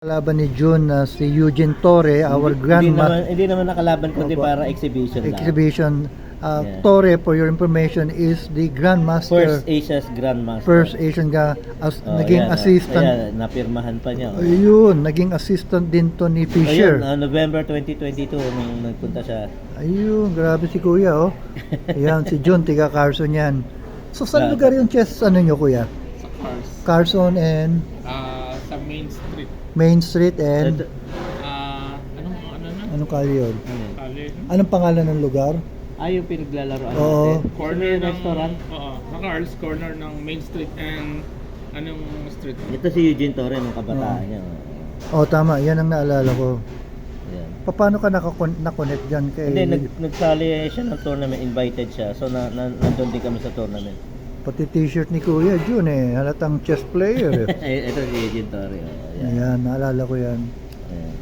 Kalaban ni June na si Eugene Torre, our grandmaster Hindi naman nakalaban kundi Opo. para exhibition lang. exhibition. Yeah. Torre, for your information, is the grandmaster, First Asia's Grandmaster. first Asian naging yan, assistant. Ayan, napirmahan pa niya. Ayun, naging assistant din to ni Fisher. Ayun, November 2022 nung nagpunta siya. Ayun, grabe si Kuya, oh. Ayan, si June, tiga Carson yan. So, saan Yeah. lugar yung chess, ano nyo, Kuya? Sa cars. Carson and Sa Main Street. Main Street and Ano na? anong kali yun? Kali. Anong pangalan ng lugar? Yung pinaglalaroan Oo. natin. Corner ng restaurant. Oo, sa cars, corner ng Main Street and anong street? Ito si Eugene Torre nung kabataan niya. Oh, tama, yan ang naalala ko. Ayan. Paano ka na-connect dyan kay... Hindi, nagsali siya ng tournament, invited siya. So, nandun din kami sa tournament. Pati t-shirt ni Kuya June eh, halatang chess player eh. Ito si Eugene Torre. Ayan. Ayan, naalala ko yan. Ayan.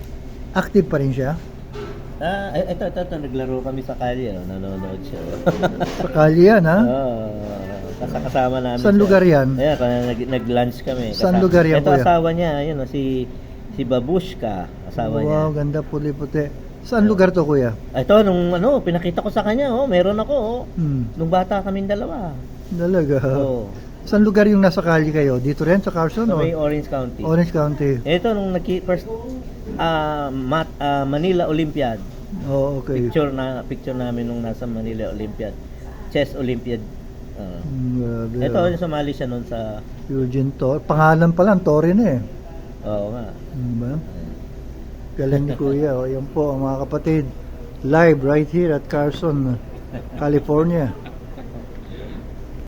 Active pa rin siya? Ito, naglaro kami sa kalye, nanonood siya. Sa kalye yan, ha? Kasama namin. Saan siya. lugar yan? Ayan, nag-lunch kami. Saan lugar yan, Ito Kuya? asawa niya, ayun, si Babushka, asawa niya. Wow, ganda puti-puti. Saan lugar to, Kuya? Ito, nung pinakita ko sa kanya, meron ako, Nung bata kaming dalawa. Dalaga. Oo. Saan lugar yung nasa kalye kayo? Dito rin sa Carson? Sa o? may Orange County. Orange County. Ito, nung first Manila Olympiad. Oh, okay. Picture namin nung nasa Manila Olympiad. Chess Olympiad. Grabe. Ito, sumali siya noon sa... Eugene Torre. Pangalan pa lang, Torre na eh. Oo nga. Diba? Galing ni Kuya. O, yan po, mga kapatid. Live right here at Carson, California.